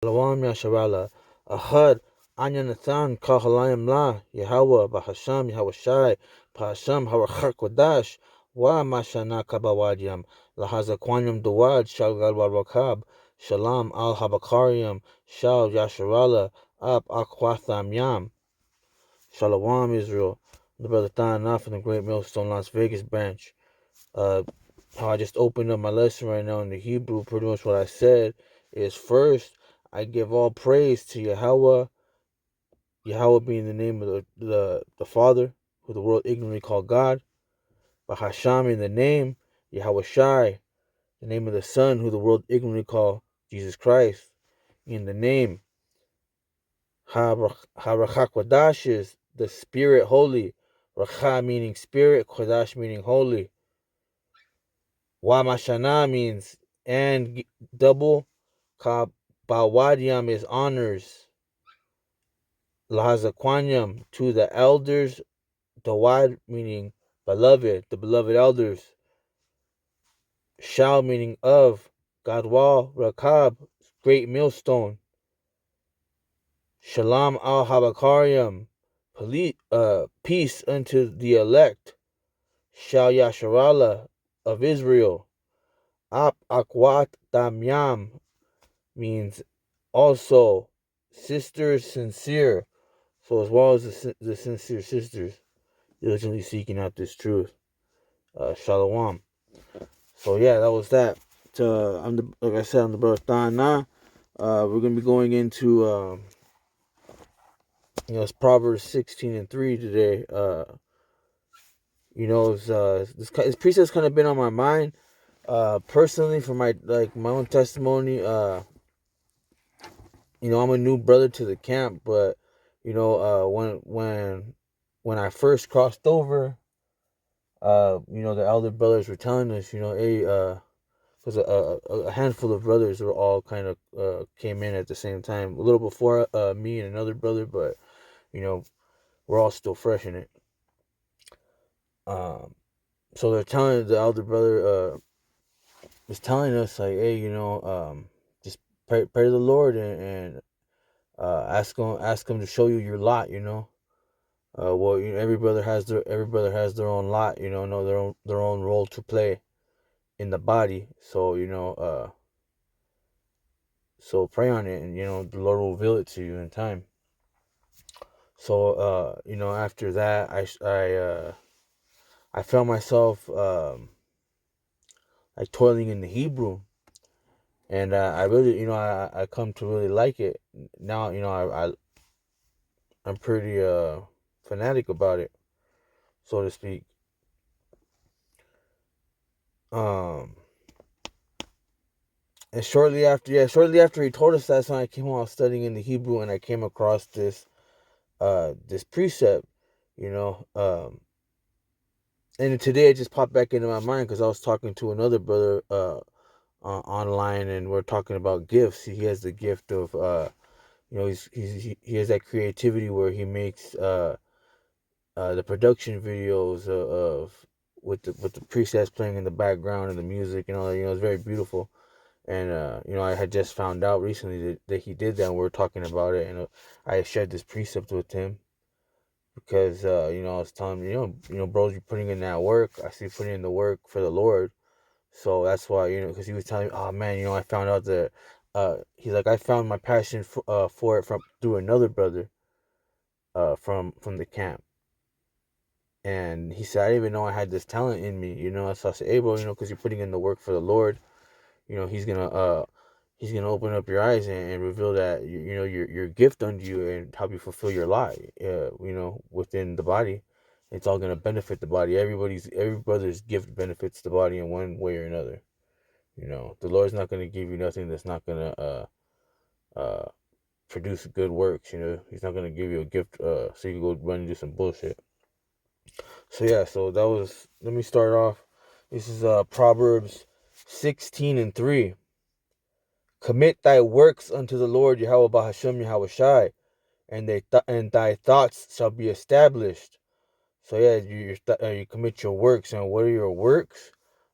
Shalom Yasharala. Ahad Anyanathan Kahalayim La Yahweh Bahasham Yahweh Shai Bahasham Harachak Wadash Wa Mashana Kabawadiam Lahazakwanyam Duwad Shalgal Wakab Shalom Al Habakariam Shal Yasharala Ab Akwatham Yam. Shalom Israel. The brother Thanah from the Great Millstone Las Vegas branch. How I just opened up my lesson right now in the Hebrew, pretty much what I said is first, I give all praise to Yahweh, Yahweh being the name of the Father, who the world ignorantly called God, Bahasham in the name, Yahweh Shai, the name of the Son, who the world ignorantly called Jesus Christ, in the name, Harachak Wadash is the Spirit Holy, Racha meaning Spirit, Kodash meaning Holy. Wa Mashana means and double. Kabawadiam is honors. Lahazakwanyam to the elders. Dawad meaning beloved, the beloved elders. Shal meaning of. Gadwal Rakab, great millstone. Shalom al Habakariam, peace unto the elect. Shal Yasharala of Israel. Ap Akwat Damyam means also sisters sincere. So as well as the sincere sisters diligently seeking out this truth. Shalom. So yeah, that was that. Like I said, I'm the brother Thanah. We're gonna be going into it's Proverbs 16:3 today. This precept's kind of been on my mind. Personally, for my own testimony. I'm a new brother to the camp, but when I first crossed over, the elder brothers were telling us, hey, because a handful of brothers were all kind of came in at the same time, a little before me and another brother, but we're all still fresh in it. So they're telling the elder brother was telling us like, hey, just pray to the Lord and ask him to show you your lot, every brother has their own lot, know their own role to play in the body. So so pray on it, and the Lord will reveal it to you in time. So after that, I found myself like toiling in the Hebrew, and I really I come to really like it now. I'm pretty fanatic about it, so to speak. And shortly after he told us that, so I came while studying in the Hebrew, and I came across this precept, and today it just popped back into my mind because I was talking to another brother online, and we're talking about gifts. He has the gift of he has that creativity where he makes the production videos of with the presets playing in the background and the music and all that. It's very beautiful. And I had just found out recently that he did that, and we were talking about it, and I shared this precept with him because I was telling him, bros, you're putting in that work. I see you putting in the work for the Lord, so that's why because he was telling me, oh man, I found out that he's like, I found my passion for it from through another brother from the camp, and he said I didn't even know I had this talent in me, So I said, hey bro, because you're putting in the work for the Lord. He's gonna open up your eyes and reveal that your gift unto you and help you fulfill your lot. Within the body, it's all gonna benefit the body. Every brother's gift benefits the body in one way or another. The Lord's not gonna give you nothing that's not gonna produce good works. He's not gonna give you a gift so you can go run and do some bullshit. So yeah, so that was. Let me start off. This is Proverbs 16:3. Commit thy works unto the Lord Yahweh Bahasham Yahweh Shai, and thy thoughts shall be established. So yeah, you commit your works, and what are your works?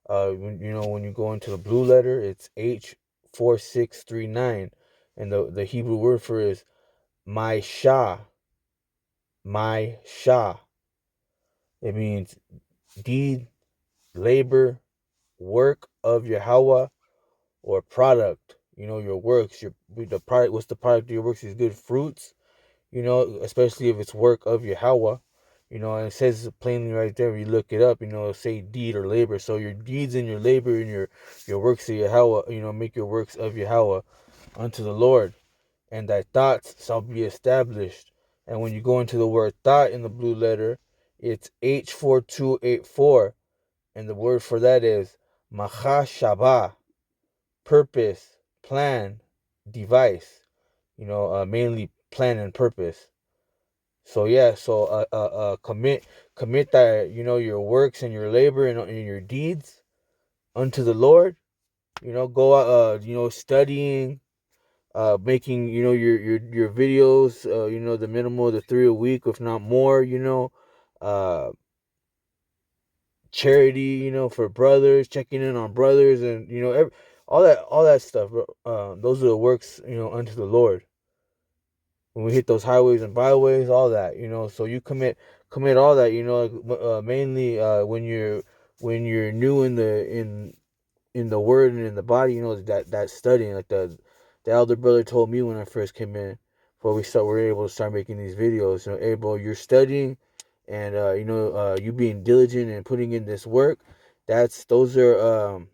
When you go into the blue letter, it's H4639. and the Hebrew word for is my shah, my shah. It means deed, labor, work of Yahweh, or product. Your works, the product. What's the product of your works? Is good fruits. Especially if it's work of Yahweh. And it says plainly right there. If you look it up, say deed or labor. So your deeds and your labor and your works of Yahweh. Make your works of Yahweh unto the Lord, and thy thoughts shall be established. And when you go into the word thought in the blue letter, it's H4284, and the word for that is Machashaba, purpose, plan, device. Mainly plan and purpose. So yeah, so commit that your works and your labor and your deeds unto the Lord. Go out, studying, making your videos, the minimal, the 3 a week, if not more. Uh, charity, for brothers, checking in on brothers, and all that stuff. Those are the works, unto the Lord. When we hit those highways and byways, all that, so you commit all that, mainly when you're new in the word and in the body, that studying, like the elder brother told me when I first came in, before we're able to start making these videos. Hey bro, you're studying, and you being diligent and putting in this work. Those are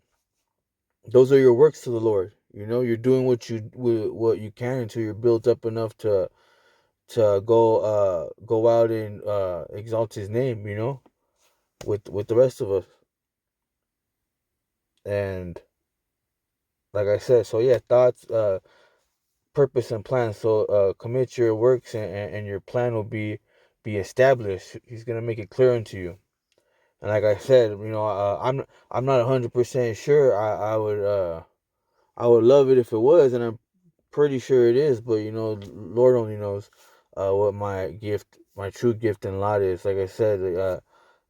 your works to the Lord. You're doing what you can until you're built up enough to go out and exalt his name, with the rest of us. And like I said, so yeah, thoughts, purpose, and plan. So commit your works, and your plan will be established. He's gonna make it clear unto you. And like I said, I'm not 100% sure. I would love it if it was, and I'm pretty sure it is, but Lord only knows what my true gift and lot is. Like I said,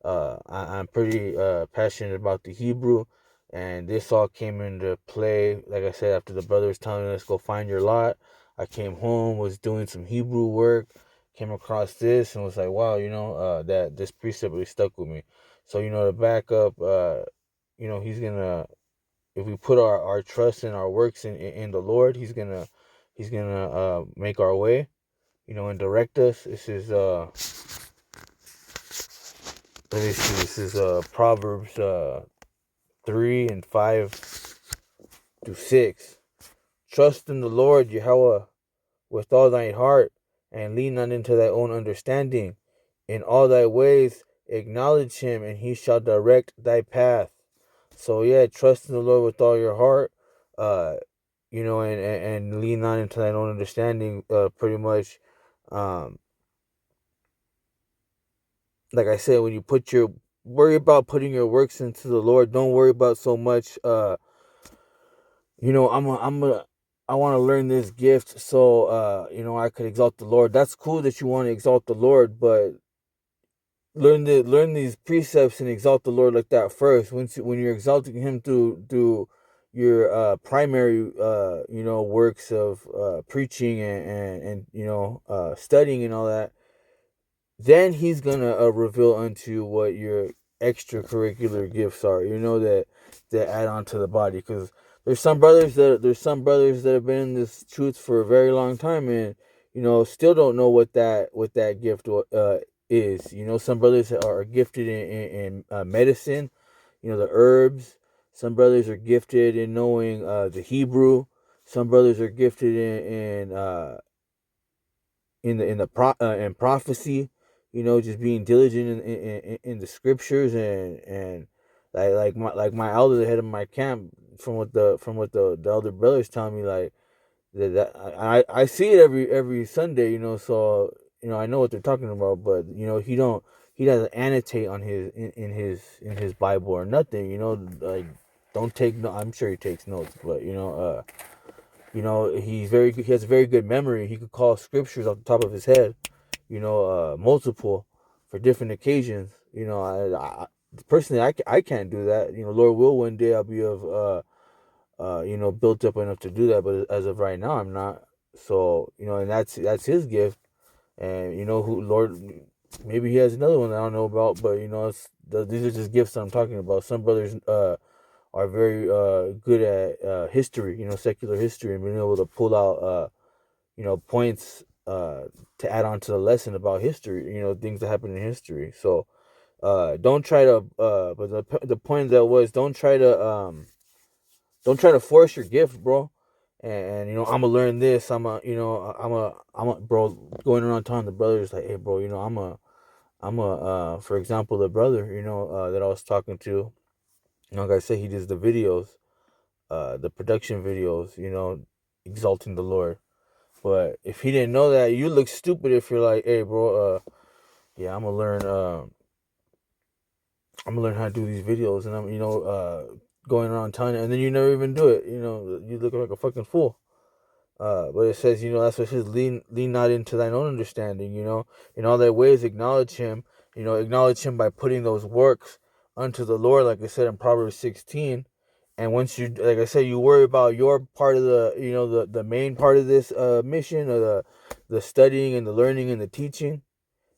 I'm pretty passionate about the Hebrew, and this all came into play. Like I said, after the brother was telling us go find your lot, I came home, was doing some Hebrew work, came across this, and was like, wow, that this precept really stuck with me. So to back up, he's gonna, if we put our trust and our works in the Lord, he's gonna make our way, and direct us. This is let me see. This is Proverbs 3:5-6. Trust in the Lord Yahweh with all thine heart, and lean not into thy own understanding. In all thy ways acknowledge him, and he shall direct thy path. So yeah, trust in the Lord with all your heart, uh, and lean not into thine own understanding. Pretty much, um, like I said, when you worry about putting your works into the Lord, don't worry about so much. I want to learn this gift, so I could exalt the Lord. That's cool that you want to exalt the Lord, but learn these precepts and exalt the Lord like that first. When you're exalting him through your primary works of preaching and studying and all that, then he's gonna reveal unto you what your extracurricular gifts are. That add on to the body, because there's some brothers that have been in this truth for a very long time, and still don't know what that gift is. Some brothers are gifted in medicine, the herbs. Some brothers are gifted in knowing the Hebrew. Some brothers are gifted in prophecy, just being diligent in the scriptures, and like my elder, the head of my camp, from what the elder brothers tell me, like that I see it every Sunday, so I know what they're talking about, but he doesn't annotate on in his Bible or nothing, like don't take no. I'm sure he takes notes, but he has a very good memory. He could call scriptures off the top of his head, multiple for different occasions. I personally, I can't do that. Lord will, one day I'll be built up enough to do that. But as of right now, I'm not. So and that's his gift. And who Lord, maybe he has another one that I don't know about. But these are just gifts that I'm talking about. Some brothers are very good at history, secular history, and being able to pull out points to add on to the lesson about history. Things that happen in history. So don't try to. But the point that was don't try to force your gift, bro. And I'm gonna learn this. I'm a bro going around telling the brothers like, hey, bro, for example, the brother, that I was talking to, like I said, he does the videos, the production videos, exalting the Lord. But if he didn't know that, you look stupid if you're like, hey, bro, yeah, I'm gonna learn how to do these videos, and I'm, going around telling it, and then you never even do it. You look like a fucking fool. But it says, that's what it says, lean not into thine own understanding, in all thy ways acknowledge him, acknowledge him by putting those works unto the Lord, like I said in Proverbs 16. And once you, like I said, you worry about your part of the main part of this mission, or the studying and the learning and the teaching,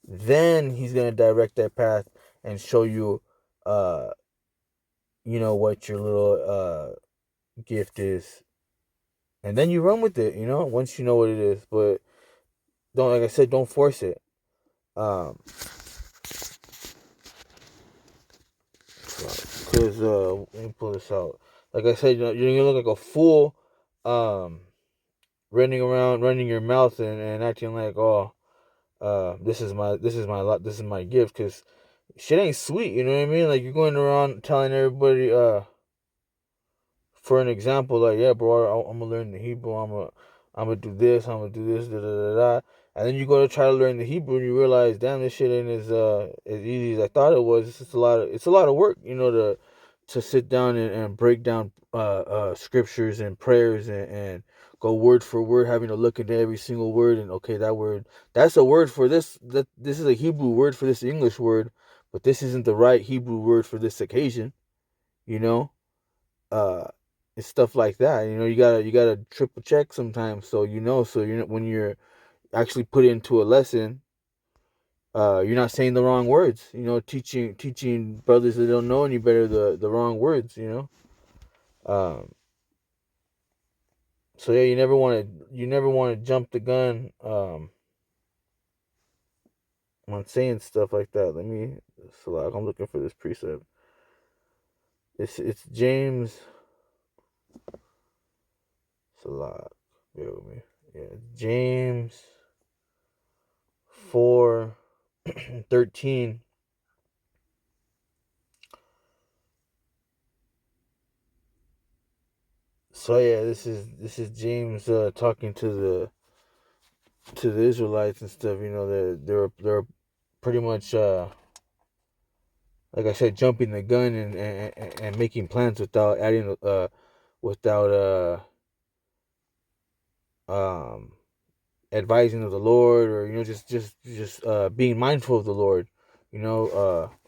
then he's going to direct that path and show you, uh, what your little gift is. And then you run with it, once you know what it is. But don't, like I said, don't force it. Because let me pull this out. Like I said, you're gonna look like a fool, running around, running your mouth and acting like, oh, this is my gift. Because shit ain't sweet. You know what I mean? Like, you're going around telling everybody, for an example, like, yeah, bro, I'm gonna learn the Hebrew. I'm gonna do this. I'm gonna do this. Da da da da. And then you go to try to learn the Hebrew, and you realize, damn, this shit ain't as easy as I thought it was. It's a lot of work, to sit down and break down scriptures and prayers, and go word for word, having to look into every single word, and okay, that word, that's a word for this. This is a Hebrew word for this English word, but this isn't the right Hebrew word for this occasion. You know uh it's stuff like that. You gotta triple check sometimes, so when you're actually put into a lesson, you're not saying the wrong words, teaching brothers that don't know any better the wrong words. um so yeah, you never want to jump the gun, on saying stuff like that. I'm looking for this precept. It's James Salak. Bear with me. Yeah, James 4:13. So yeah, this is James talking to the Israelites and stuff. They're pretty much, like I said, jumping the gun and making plans without adding without um advising of the Lord, or just being mindful of the Lord.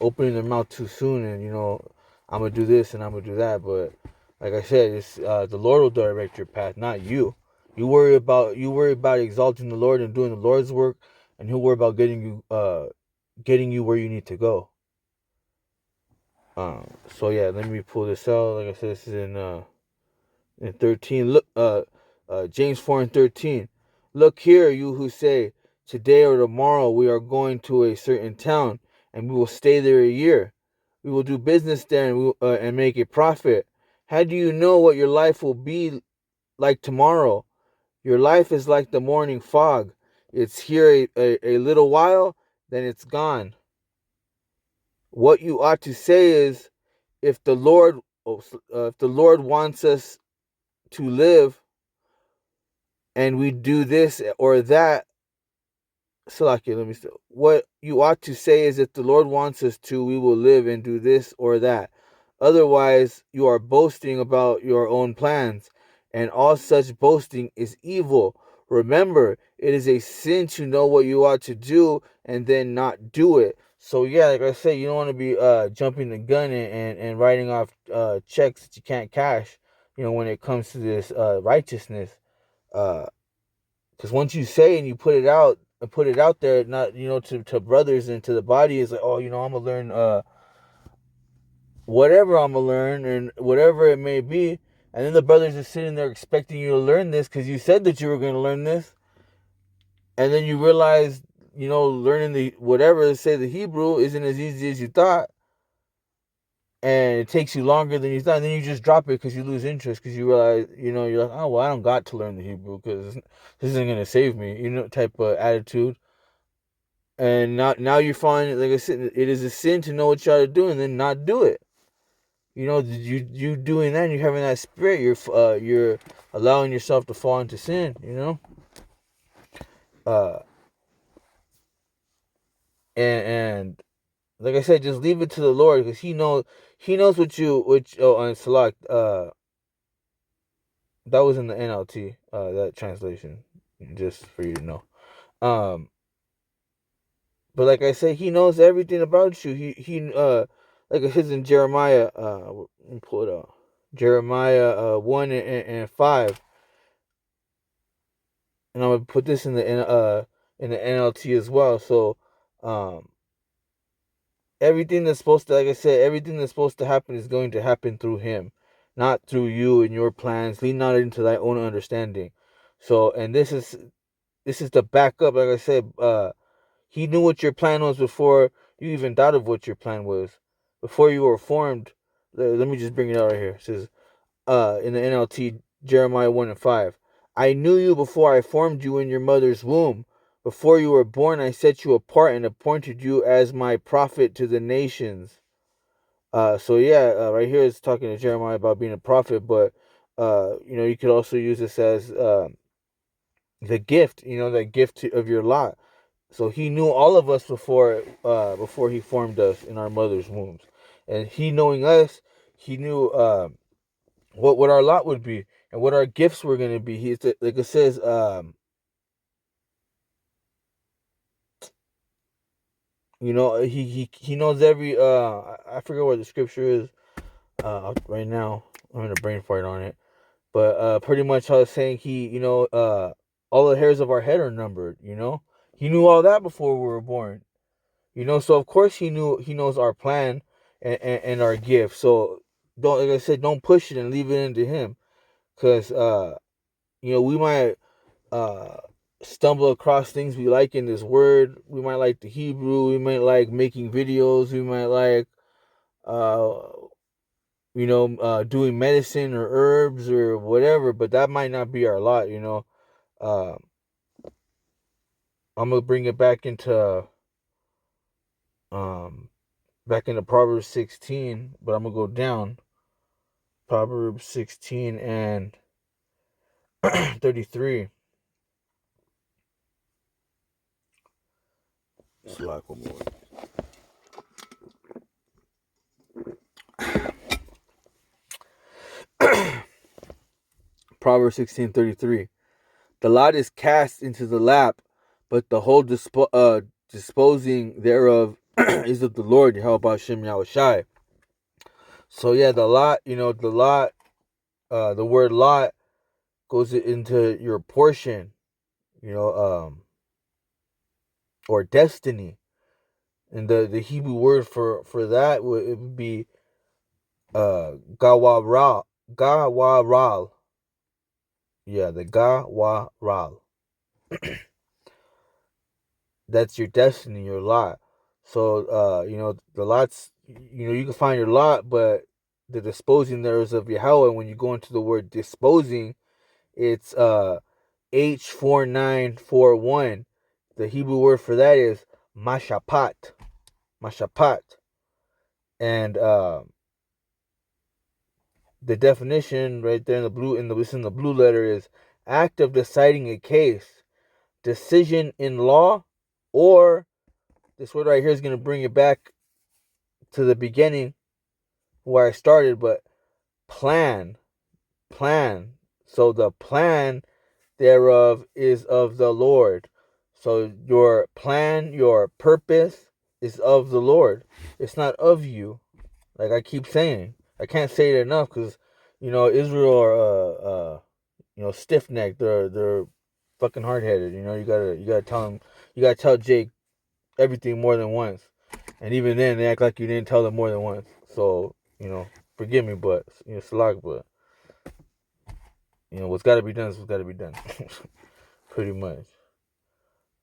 Opening their mouth too soon, and I'm gonna do this and I'm gonna do that. But like I said, it's the Lord will direct your path, not you. You worry about exalting the Lord and doing the Lord's work, and He'll worry about getting you where you need to go. So yeah, let me pull this out. Like I said, this is in 13. Look, James 4:13. Look here, you who say, today or tomorrow we are going to a certain town, and we will stay there a year. We will do business there, and make a profit. How do you know what your life will be like tomorrow? Your life is like the morning fog. It's here a little while, then it's gone. What you ought to say is, if the Lord, if the Lord wants us to live, and we do this or that. Salakia, let me say. What you ought to say is, if the Lord wants us to, we will live and do this or that. Otherwise, you are boasting about your own plans, and all such boasting is evil. Remember, it is a sin to know what you ought to do and then not do it. So yeah, like I said, you don't want to be jumping the gun and writing off checks that you can't cash. when it comes to this righteousness. Because once you say and you put it out there, not to brothers and to the body, is like, oh, I'm gonna learn whatever I'm gonna learn and whatever it may be, and then the brothers are sitting there expecting you to learn this because you said that you were gonna learn this, and then you realize, learning the whatever, say the Hebrew, isn't as easy as you thought, and it takes you longer than you thought, and then you just drop it because you lose interest because you realize, you're like, oh well, I don't got to learn the Hebrew because this isn't gonna save me, type of attitude. And now you're finding, like I said, it is a sin to know what you ought to do and then not do it. You doing that, and you're having that spirit. You're allowing yourself to fall into sin. Uh, and like I said, just leave it to the Lord because He knows and select. That was in the NLT. That translation, just for you to know. But like I said, He knows everything about you. Like it says in Jeremiah. Let me pull it out. Jeremiah 1 and 5, and I'm gonna put this in the NLT as well. So, um, everything that's supposed to, like I said, everything that's supposed to happen is going to happen through Him, not through you and your plans. Lean not into thy own understanding. So, and this is the backup. Like I said, He knew what your plan was before you even thought of what your plan was, before you were formed. Let me just bring it out right here. It says, in the NLT, Jeremiah 1 and 5. I knew you before I formed you in your mother's womb. Before you were born, I set you apart and appointed you as my prophet to the nations. So yeah, right here it's talking to Jeremiah about being a prophet, but you could also use this as the gift, the gift of your lot. So He knew all of us before He formed us in our mother's wombs, and He knowing us, He knew what our lot would be and what our gifts were going to be. Like it says, he knows every. I forget what the scripture is. Right now I'm in a brain fart on it, but pretty much I was saying all the hairs of our head are numbered. He knew all that before we were born. So of course he knows our plan and our gift. So don't, like I said, don't push it and leave it into Him, because we might uh stumble across things we like in this word. We might like the Hebrew, we might like making videos, we might like uh doing medicine or herbs or whatever, but that might not be our lot. uh I'm gonna bring it um back into Proverbs 16, but I'm gonna go down. Proverbs 16 and 33. Slack one more. Proverbs 16:33. The lot is cast into the lap, but the whole disposing thereof is of the Lord, Yahweh Shem Yahushai. So yeah, the word lot goes into your portion, you know, um, or destiny. And the Hebrew word for that would be gawaral. Gawaral. Yeah, the gawaral. That's your destiny, your lot. So the lots, you can find your lot, but the disposing there is of Yahweh. When you go into the word disposing, it's H4941. The Hebrew word for that is mashapat. Mashapat. And the definition right there in the blue, it's in the blue letter, is act of deciding a case, decision in law, or this word right here is going to bring it back to the beginning where I started, but plan. Plan. So the plan thereof is of the Lord. So your plan, your purpose is of the Lord. It's not of you. Like I keep saying, I can't say it enough, because Israel are stiff necked. They're fucking hard headed. You gotta tell them. You gotta tell Jake everything more than once, and even then they act like you didn't tell them more than once. So forgive me, but Salak, but what's got to be done is what's got to be done, pretty much.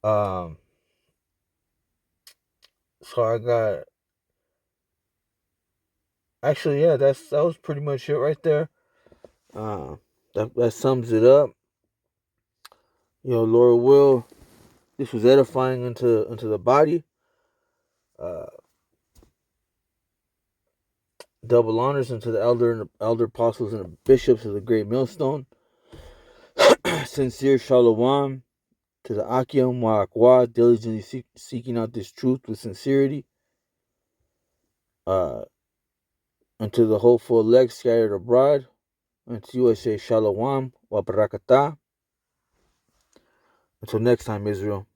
Um, so I got actually, yeah, that was pretty much it right there. Uh, that sums it up. Lord will. This was edifying into the body. Uh, double honors unto the elder apostles and the bishops of the great millstone. Sincere shalom to the Akim Wa'akwa, diligently seeking out this truth with sincerity. Unto the hopeful elect scattered abroad. Unto you I say shalom wa barakatah. Until next time, Israel.